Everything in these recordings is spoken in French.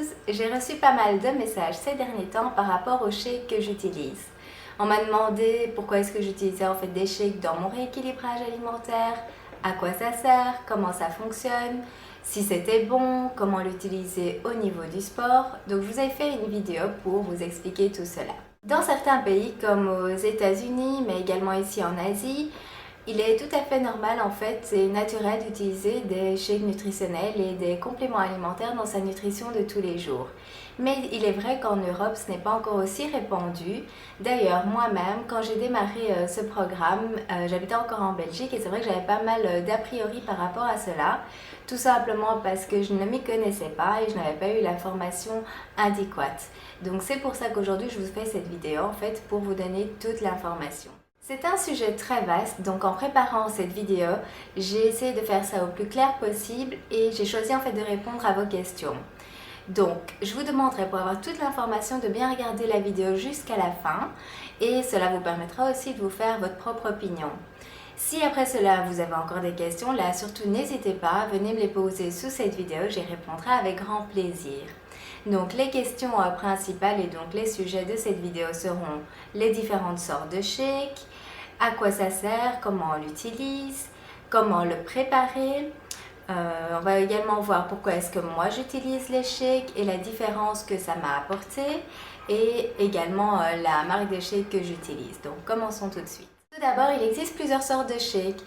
tous, j'ai reçu pas mal de messages ces derniers temps par rapport aux shakes que j'utilise. On m'a demandé pourquoi est-ce que j'utilisais en fait des shakes dans mon rééquilibrage alimentaire, à quoi ça sert, comment ça fonctionne, si c'était bon, comment l'utiliser au niveau du sport. Donc je vous ai fait une vidéo pour vous expliquer tout cela. Dans certains pays comme aux États-Unis, mais également ici en Asie, il est tout à fait normal en fait et naturel d'utiliser des shakes nutritionnels et des compléments alimentaires dans sa nutrition de tous les jours. Mais il est vrai qu'en Europe ce n'est pas encore aussi répandu. D'ailleurs moi-même quand j'ai démarré ce programme, j'habitais encore en Belgique et c'est vrai que j'avais pas mal d'a priori par rapport à cela. Tout simplement parce que je ne m'y connaissais pas et je n'avais pas eu la formation adéquate. Donc c'est pour ça qu'aujourd'hui je vous fais cette vidéo en fait pour vous donner toute l'information. C'est un sujet très vaste, donc en préparant cette vidéo, j'ai essayé de faire ça au plus clair possible et j'ai choisi en fait de répondre à vos questions. Donc, je vous demanderai pour avoir toute l'information de bien regarder la vidéo jusqu'à la fin et cela vous permettra aussi de vous faire votre propre opinion. Si après cela vous avez encore des questions, là surtout n'hésitez pas, venez me les poser sous cette vidéo, j'y répondrai avec grand plaisir. Donc les questions principales et donc les sujets de cette vidéo seront les différentes sortes de shakes, à quoi ça sert, comment on l'utilise, comment le préparer. On va également voir pourquoi est-ce que moi j'utilise les shakes et la différence que ça m'a apporté et également la marque de shakes que j'utilise. Donc commençons tout de suite. Tout d'abord, il existe plusieurs sortes de shakes.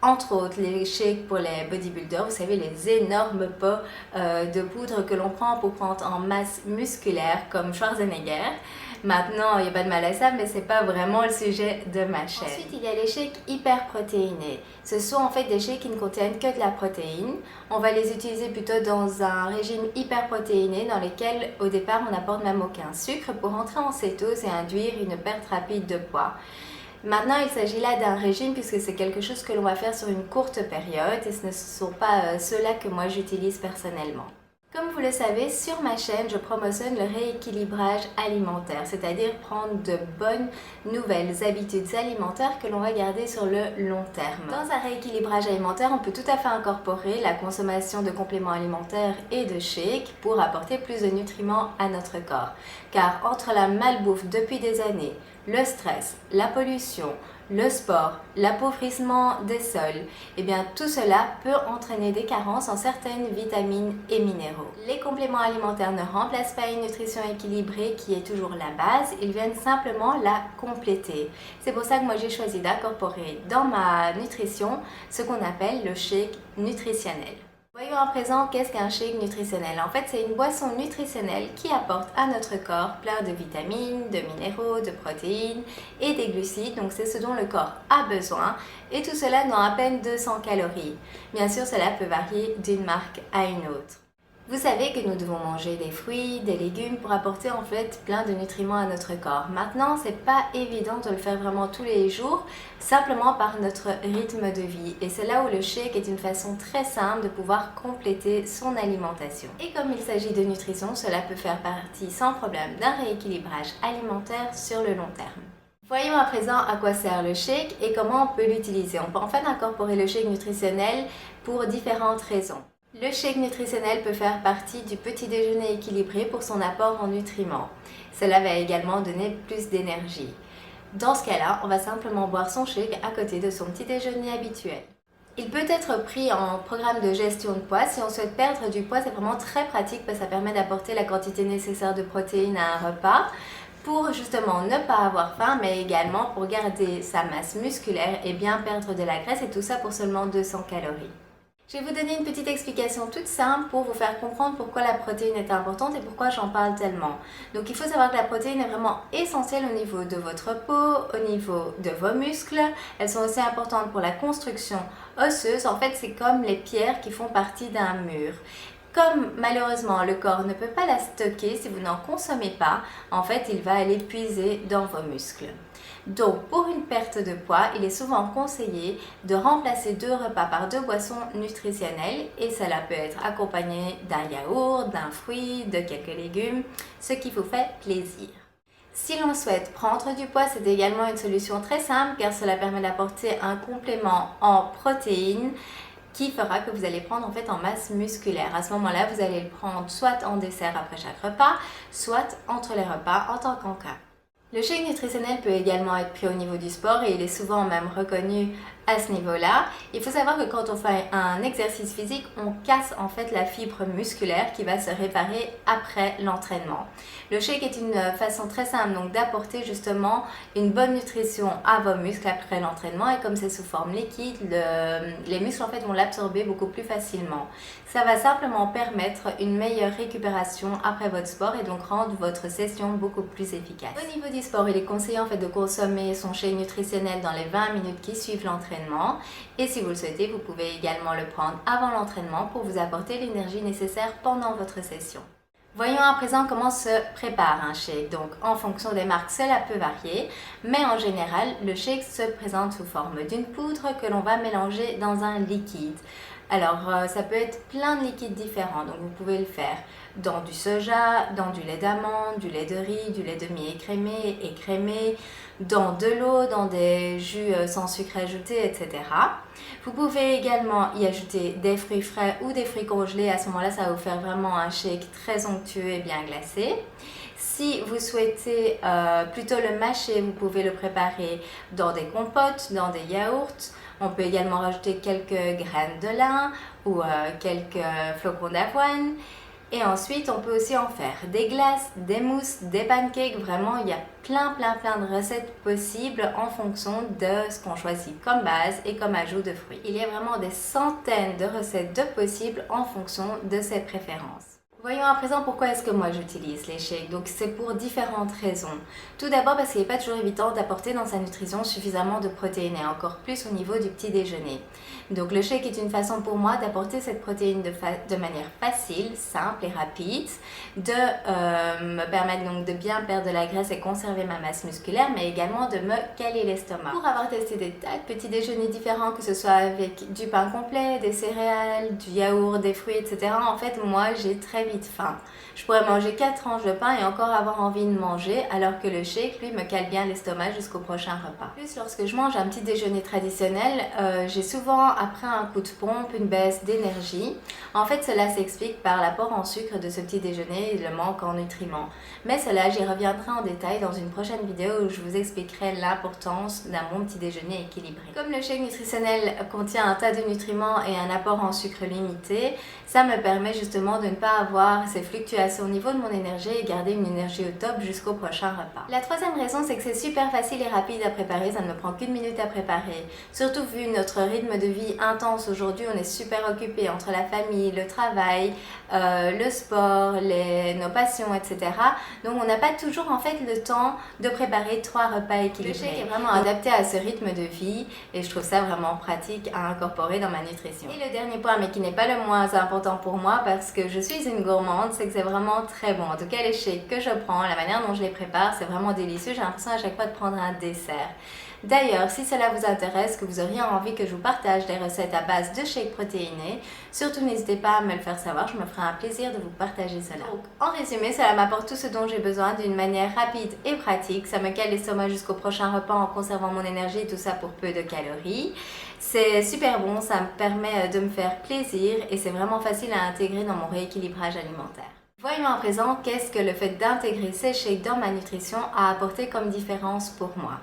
Entre autres, les shakes pour les bodybuilders, vous savez, les énormes pots de poudre que l'on prend pour prendre en masse musculaire comme Schwarzenegger. Maintenant, il n'y a pas de mal à ça, mais ce n'est pas vraiment le sujet de ma chaîne. Ensuite, il y a les shakes hyperprotéinés. Ce sont en fait des shakes qui ne contiennent que de la protéine. On va les utiliser plutôt dans un régime hyperprotéiné dans lequel, au départ, on n'apporte même aucun sucre pour entrer en cétose et induire une perte rapide de poids. Maintenant, il s'agit là d'un régime puisque c'est quelque chose que l'on va faire sur une courte période et ce ne sont pas ceux-là que moi j'utilise personnellement. Comme vous le savez, sur ma chaîne, je promotionne le rééquilibrage alimentaire, c'est-à-dire prendre de bonnes nouvelles habitudes alimentaires que l'on va garder sur le long terme. Dans un rééquilibrage alimentaire, on peut tout à fait incorporer la consommation de compléments alimentaires et de shakes pour apporter plus de nutriments à notre corps. Car entre la malbouffe depuis des années, le stress, la pollution, le sport, l'appauvrissement des sols, eh bien tout cela peut entraîner des carences en certaines vitamines et minéraux. Les compléments alimentaires ne remplacent pas une nutrition équilibrée qui est toujours la base, ils viennent simplement la compléter. C'est pour ça que moi j'ai choisi d'incorporer dans ma nutrition ce qu'on appelle le shake nutritionnel. Voyons à présent qu'est-ce qu'un shake nutritionnel. En fait, c'est une boisson nutritionnelle qui apporte à notre corps plein de vitamines, de minéraux, de protéines et des glucides. Donc c'est ce dont le corps a besoin et tout cela dans à peine 200 calories. Bien sûr, cela peut varier d'une marque à une autre. Vous savez que nous devons manger des fruits, des légumes pour apporter en fait plein de nutriments à notre corps. Maintenant, c'est pas évident de le faire vraiment tous les jours, simplement par notre rythme de vie. Et c'est là où le shake est une façon très simple de pouvoir compléter son alimentation. Et comme il s'agit de nutrition, cela peut faire partie sans problème d'un rééquilibrage alimentaire sur le long terme. Voyons à présent à quoi sert le shake et comment on peut l'utiliser. On peut en fait incorporer le shake nutritionnel pour différentes raisons. Le shake nutritionnel peut faire partie du petit déjeuner équilibré pour son apport en nutriments. Cela va également donner plus d'énergie. Dans ce cas-là, on va simplement boire son shake à côté de son petit déjeuner habituel. Il peut être pris en programme de gestion de poids. Si on souhaite perdre du poids, c'est vraiment très pratique parce que ça permet d'apporter la quantité nécessaire de protéines à un repas pour justement ne pas avoir faim, mais également pour garder sa masse musculaire et bien perdre de la graisse et tout ça pour seulement 200 calories. Je vais vous donner une petite explication toute simple pour vous faire comprendre pourquoi la protéine est importante et pourquoi j'en parle tellement. Donc il faut savoir que la protéine est vraiment essentielle au niveau de votre peau, au niveau de vos muscles. Elles sont aussi importantes pour la construction osseuse. En fait, c'est comme les pierres qui font partie d'un mur. Comme malheureusement le corps ne peut pas la stocker si vous n'en consommez pas, en fait il va aller puiser dans vos muscles. Donc pour une perte de poids, il est souvent conseillé de remplacer 2 repas par 2 boissons nutritionnelles et cela peut être accompagné d'un yaourt, d'un fruit, de quelques légumes, ce qui vous fait plaisir. Si l'on souhaite prendre du poids, c'est également une solution très simple car cela permet d'apporter un complément en protéines qui fera que vous allez prendre en fait en masse musculaire. À ce moment-là, vous allez le prendre soit en dessert après chaque repas, soit entre les repas en tant qu'encas. Le shake nutritionnel peut également être pris au niveau du sport et il est souvent même reconnu à ce niveau-là. Il faut savoir que quand on fait un exercice physique, on casse en fait la fibre musculaire qui va se réparer après l'entraînement. Le shake est une façon très simple donc d'apporter justement une bonne nutrition à vos muscles après l'entraînement et comme c'est sous forme liquide, les muscles en fait vont l'absorber beaucoup plus facilement. Ça va simplement permettre une meilleure récupération après votre sport et donc rendre votre session beaucoup plus efficace. Au niveau du sport, il est conseillé en fait de consommer son shake nutritionnel dans les 20 minutes qui suivent l'entraînement et si vous le souhaitez, vous pouvez également le prendre avant l'entraînement pour vous apporter l'énergie nécessaire pendant votre session. Voyons à présent comment se prépare un shake. Donc en fonction des marques, cela peut varier, mais en général, le shake se présente sous forme d'une poudre que l'on va mélanger dans un liquide. Alors ça peut être plein de liquides différents, donc vous pouvez le faire dans du soja, dans du lait d'amande, du lait de riz, du lait demi-écrémé, écrémé, dans de l'eau, dans des jus sans sucre ajouté, etc. Vous pouvez également y ajouter des fruits frais ou des fruits congelés. À ce moment-là, ça va vous faire vraiment un shake très onctueux et bien glacé. Si vous souhaitez plutôt le mâcher, vous pouvez le préparer dans des compotes, dans des yaourts. On peut également rajouter quelques graines de lin ou quelques flocons d'avoine. Et ensuite, on peut aussi en faire des glaces, des mousses, des pancakes. Vraiment, il y a plein de recettes possibles en fonction de ce qu'on choisit comme base et comme ajout de fruits. Il y a vraiment des centaines de recettes de possibles en fonction de ses préférences. Voyons à présent pourquoi est-ce que moi j'utilise les shakes. Donc c'est pour différentes raisons. Tout d'abord parce qu'il n'est pas toujours évident d'apporter dans sa nutrition suffisamment de protéines et encore plus au niveau du petit déjeuner. Donc le shake est une façon pour moi d'apporter cette protéine de manière facile, simple et rapide, de me permettre donc de bien perdre de la graisse et conserver ma masse musculaire, mais également de me caler l'estomac. Pour avoir testé des tas de petits déjeuners différents, que ce soit avec du pain complet, des céréales, du yaourt, des fruits, etc. En fait, moi j'ai très vite faim. Je pourrais manger 4 tranches de pain et encore avoir envie de manger, alors que le shake, lui, me cale bien l'estomac jusqu'au prochain repas. En plus, lorsque je mange un petit déjeuner traditionnel, j'ai souvent, après un coup de pompe, une baisse d'énergie. En fait, cela s'explique par l'apport en sucre de ce petit déjeuner et le manque en nutriments. Mais cela, j'y reviendrai en détail dans une prochaine vidéo où je vous expliquerai l'importance d'un bon petit déjeuner équilibré. Comme le shake nutritionnel contient un tas de nutriments et un apport en sucre limité, ça me permet justement de ne pas avoir ces fluctuations au niveau de mon énergie et garder une énergie au top jusqu'au prochain repas. La troisième raison, c'est que c'est super facile et rapide à préparer, ça ne me prend qu'une minute à préparer. Surtout vu notre rythme de vie intense aujourd'hui, on est super occupé entre la famille, le travail, le sport, nos passions, etc. Donc on n'a pas toujours en fait le temps de préparer 3 repas équilibrés. Le shake est vraiment adapté à ce rythme de vie et je trouve ça vraiment pratique à incorporer dans ma nutrition. Et le dernier point, mais qui n'est pas le moins important pour moi parce que je suis une gourmande, c'est que c'est vraiment très bon. En tout cas, les shakes que je prends, la manière dont je les prépare, c'est vraiment délicieux. J'ai l'impression à chaque fois de prendre un dessert. D'ailleurs, si cela vous intéresse, que vous auriez envie que je vous partage des recettes à base de shakes protéinés, surtout n'hésitez pas à me le faire savoir, je me ferai un plaisir de vous partager cela. Donc, en résumé, cela m'apporte tout ce dont j'ai besoin d'une manière rapide et pratique. Ça me cale l'estomac jusqu'au prochain repas en conservant mon énergie, tout ça pour peu de calories. C'est super bon, ça me permet de me faire plaisir et c'est vraiment facile à intégrer dans mon rééquilibrage alimentaire. Voyons à présent qu'est-ce que le fait d'intégrer ces shakes dans ma nutrition a apporté comme différence pour moi.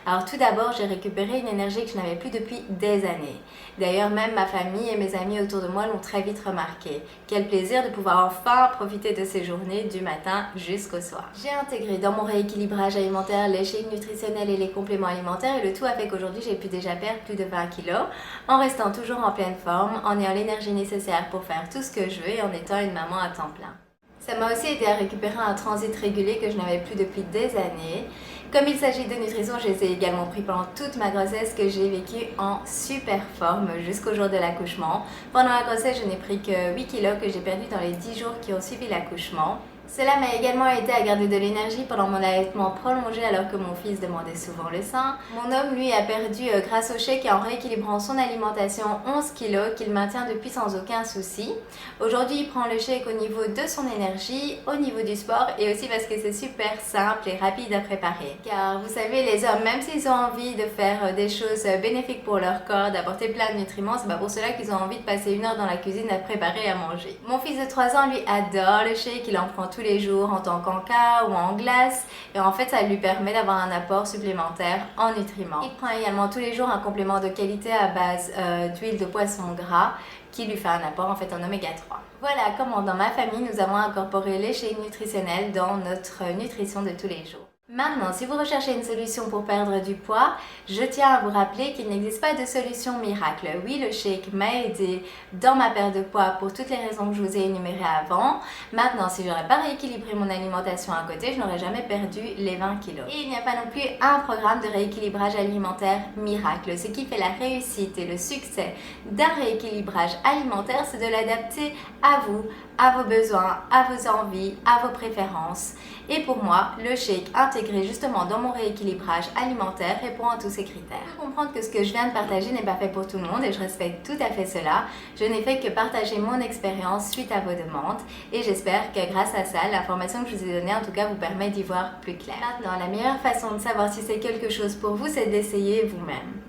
Alors tout d'abord, j'ai récupéré une énergie que je n'avais plus depuis des années. D'ailleurs, même ma famille et mes amis autour de moi l'ont très vite remarqué. Quel plaisir de pouvoir enfin profiter de ces journées du matin jusqu'au soir. J'ai intégré dans mon rééquilibrage alimentaire les shakes nutritionnels et les compléments alimentaires et le tout a fait qu'aujourd'hui j'ai pu déjà perdre plus de 20 kilos en restant toujours en pleine forme, en ayant l'énergie nécessaire pour faire tout ce que je veux et en étant une maman à temps plein. Ça m'a aussi aidé à récupérer un transit régulier que je n'avais plus depuis des années. Comme il s'agit de nutrition, je les ai également pris pendant toute ma grossesse que j'ai vécue en super forme jusqu'au jour de l'accouchement. Pendant la grossesse, je n'ai pris que 8 kilos que j'ai perdu dans les 10 jours qui ont suivi l'accouchement. Cela m'a également aidé à garder de l'énergie pendant mon allaitement prolongé alors que mon fils demandait souvent le sein. Mon homme, lui, a perdu grâce au shake et en rééquilibrant son alimentation 11 kilos qu'il maintient depuis sans aucun souci. Aujourd'hui, il prend le shake au niveau de son énergie, au niveau du sport et aussi parce que c'est super simple et rapide à préparer. Car vous savez, les hommes, même s'ils ont envie de faire des choses bénéfiques pour leur corps, d'apporter plein de nutriments, c'est pas pour cela qu'ils ont envie de passer 1 heure dans la cuisine à préparer à manger. Mon fils de 3 ans, lui, adore le shake, il en prend tous les jours en tant qu'encas ou en glace et en fait ça lui permet d'avoir un apport supplémentaire en nutriments. Il prend également tous les jours un complément de qualité à base d'huile de poisson gras qui lui fait un apport en fait en oméga 3. Voilà comment dans ma famille nous avons incorporé les shakes nutritionnels dans notre nutrition de tous les jours. Maintenant, si vous recherchez une solution pour perdre du poids, je tiens à vous rappeler qu'il n'existe pas de solution miracle. Oui, le shake m'a aidé dans ma perte de poids pour toutes les raisons que je vous ai énumérées avant. Maintenant, si j'aurais pas rééquilibré mon alimentation à côté, je n'aurais jamais perdu les 20 kilos. Et il n'y a pas non plus un programme de rééquilibrage alimentaire miracle. Ce qui fait la réussite et le succès d'un rééquilibrage alimentaire, c'est de l'adapter à vous, à vos besoins, à vos envies, à vos préférences. Et pour moi, le shake intégré justement dans mon rééquilibrage alimentaire répond à tous ces critères. Je peux comprendre que ce que je viens de partager n'est pas fait pour tout le monde et je respecte tout à fait cela. Je n'ai fait que partager mon expérience suite à vos demandes et j'espère que grâce à ça, l'information que je vous ai donnée en tout cas vous permet d'y voir plus clair. Maintenant, la meilleure façon de savoir si c'est quelque chose pour vous, c'est d'essayer vous-même.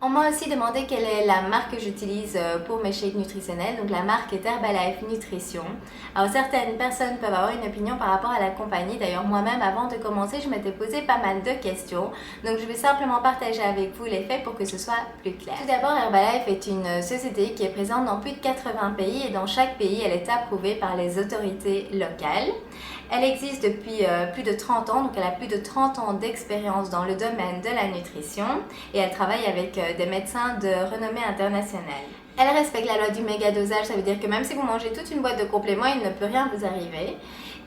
On m'a aussi demandé quelle est la marque que j'utilise pour mes shakes nutritionnels, donc la marque est Herbalife Nutrition. Alors certaines personnes peuvent avoir une opinion par rapport à la compagnie, d'ailleurs moi-même avant de commencer je m'étais posé pas mal de questions, donc je vais simplement partager avec vous les faits pour que ce soit plus clair. Tout d'abord, Herbalife est une société qui est présente dans plus de 80 pays et dans chaque pays elle est approuvée par les autorités locales. Elle existe depuis plus de 30 ans, donc elle a plus de 30 ans d'expérience dans le domaine de la nutrition et elle travaille avec des médecins de renommée internationale. Elle respecte la loi du méga dosage, ça veut dire que même si vous mangez toute une boîte de compléments, il ne peut rien vous arriver.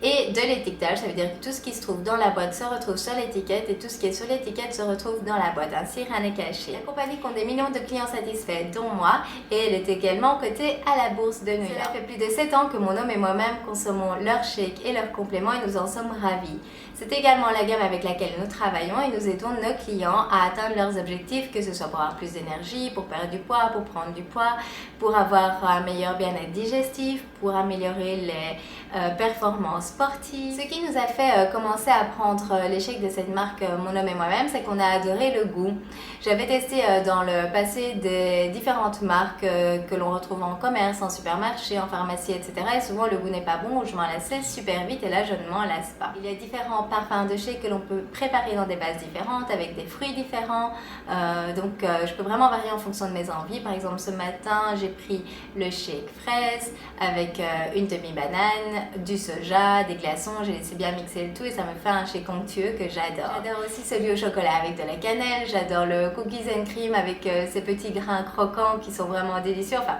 Et de l'étiquetage, ça veut dire que tout ce qui se trouve dans la boîte se retrouve sur l'étiquette et tout ce qui est sur l'étiquette se retrouve dans la boîte, ainsi rien n'est caché. La compagnie compte des millions de clients satisfaits, dont moi, et elle est également cotée à la bourse de New York. Cela fait plus de 7 ans que mon homme et moi-même consommons leurs shakes et leurs compléments et nous en sommes ravis. C'est également la gamme avec laquelle nous travaillons et nous aidons nos clients à atteindre leurs objectifs, que ce soit pour avoir plus d'énergie, pour perdre du poids, pour prendre du poids, pour avoir un meilleur bien-être digestif, pour améliorer les performances sportives. Ce qui nous a fait commencer à prendre les shakes de cette marque, mon homme et moi-même, c'est qu'on a adoré le goût. J'avais testé dans le passé des différentes marques que l'on retrouve en commerce, en supermarché, en pharmacie, etc. Et souvent le goût n'est pas bon ou je m'en lassais super vite et là je ne m'en lasse pas. Il y a différents parfums de shake que l'on peut préparer dans des bases différentes, avec des fruits différents. Je peux vraiment varier en fonction de mes envies. Par exemple, ce matin, j'ai pris le shake fraise avec une demi-banane, du soja, des glaçons. J'ai laissé bien mixer le tout et ça me fait un shake onctueux que j'adore. J'adore aussi celui au chocolat avec de la cannelle. J'adore le cookies and cream avec ces petits grains croquants qui sont vraiment délicieux. Enfin,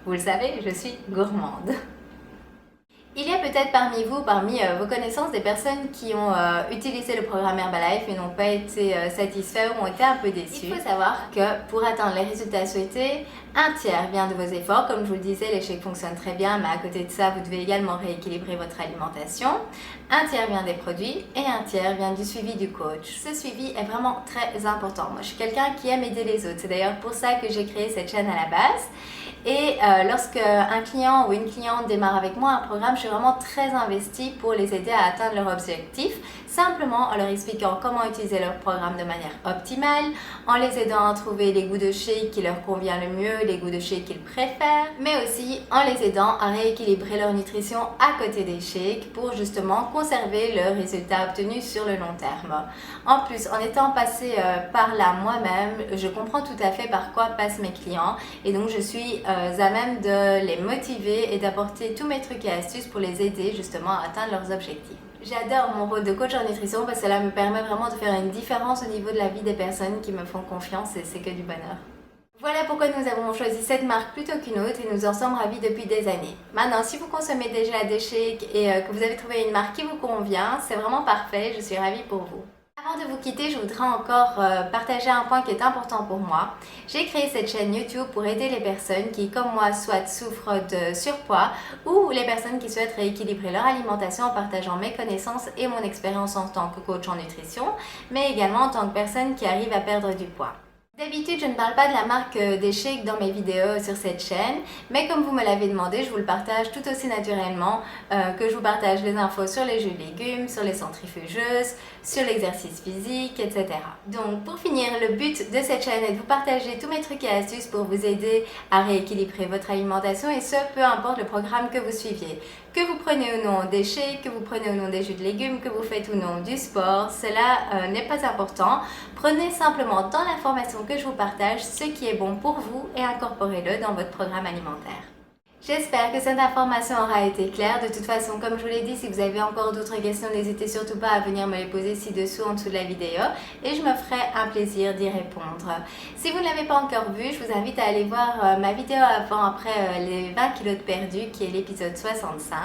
vous le savez, je suis gourmande. Il y a peut-être parmi vous, parmi vos connaissances, des personnes qui ont utilisé le programme Herbalife et n'ont pas été satisfaits ou ont été un peu déçus. Il faut savoir que pour atteindre les résultats souhaités, un tiers vient de vos efforts. Comme je vous le disais, les shakes fonctionnent très bien, mais à côté de ça, vous devez également rééquilibrer votre alimentation. Un tiers vient des produits et un tiers vient du suivi du coach. Ce suivi est vraiment très important. Moi, je suis quelqu'un qui aime aider les autres. C'est d'ailleurs pour ça que j'ai créé cette chaîne à la base. Et lorsque un client ou une cliente démarre avec moi un programme, je suis vraiment très investie pour les aider à atteindre leur objectif, simplement en leur expliquant comment utiliser leur programme de manière optimale, en les aidant à trouver les goûts de shake qui leur convient le mieux, les goûts de shake qu'ils préfèrent, mais aussi en les aidant à rééquilibrer leur nutrition à côté des shakes pour justement conserver le résultat obtenu sur le long terme. En plus, en étant passée par là moi-même, je comprends tout à fait par quoi passent mes clients et donc je suis à même de les motiver et d'apporter tous mes trucs et astuces pour les aider justement à atteindre leurs objectifs. J'adore mon rôle de coach en nutrition parce que cela me permet vraiment de faire une différence au niveau de la vie des personnes qui me font confiance et c'est que du bonheur. Voilà pourquoi nous avons choisi cette marque plutôt qu'une autre et nous en sommes ravis depuis des années. Maintenant, si vous consommez déjà des shakes et que vous avez trouvé une marque qui vous convient, c'est vraiment parfait, je suis ravie pour vous. Avant de vous quitter, je voudrais encore partager un point qui est important pour moi. J'ai créé cette chaîne YouTube pour aider les personnes qui, comme moi, soit souffrent de surpoids ou les personnes qui souhaitent rééquilibrer leur alimentation en partageant mes connaissances et mon expérience en tant que coach en nutrition, mais également en tant que personne qui arrive à perdre du poids. D'habitude, je ne parle pas de la marque des shakes dans mes vidéos sur cette chaîne, mais comme vous me l'avez demandé, je vous le partage tout aussi naturellement que je vous partage les infos sur les jus de légumes, sur les centrifugeuses, sur l'exercice physique, etc. Donc, pour finir, le but de cette chaîne est de vous partager tous mes trucs et astuces pour vous aider à rééquilibrer votre alimentation et ce, peu importe le programme que vous suiviez. Que vous prenez ou non des shakes, que vous prenez ou non des jus de légumes, que vous faites ou non du sport, cela n'est pas important. Prenez simplement dans l'information que je vous partage ce qui est bon pour vous et incorporez-le dans votre programme alimentaire. J'espère que cette information aura été claire. De toute façon, comme je vous l'ai dit, si vous avez encore d'autres questions, n'hésitez surtout pas à venir me les poser ci-dessous en dessous de la vidéo et je me ferai un plaisir d'y répondre. Si vous ne l'avez pas encore vu, je vous invite à aller voir ma vidéo avant-après les 20 kilos de perdu qui est l'épisode 65.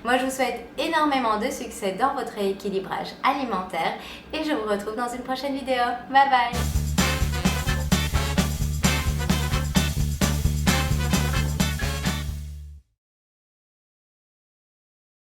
Moi, je vous souhaite énormément de succès dans votre rééquilibrage alimentaire et je vous retrouve dans une prochaine vidéo. Bye bye!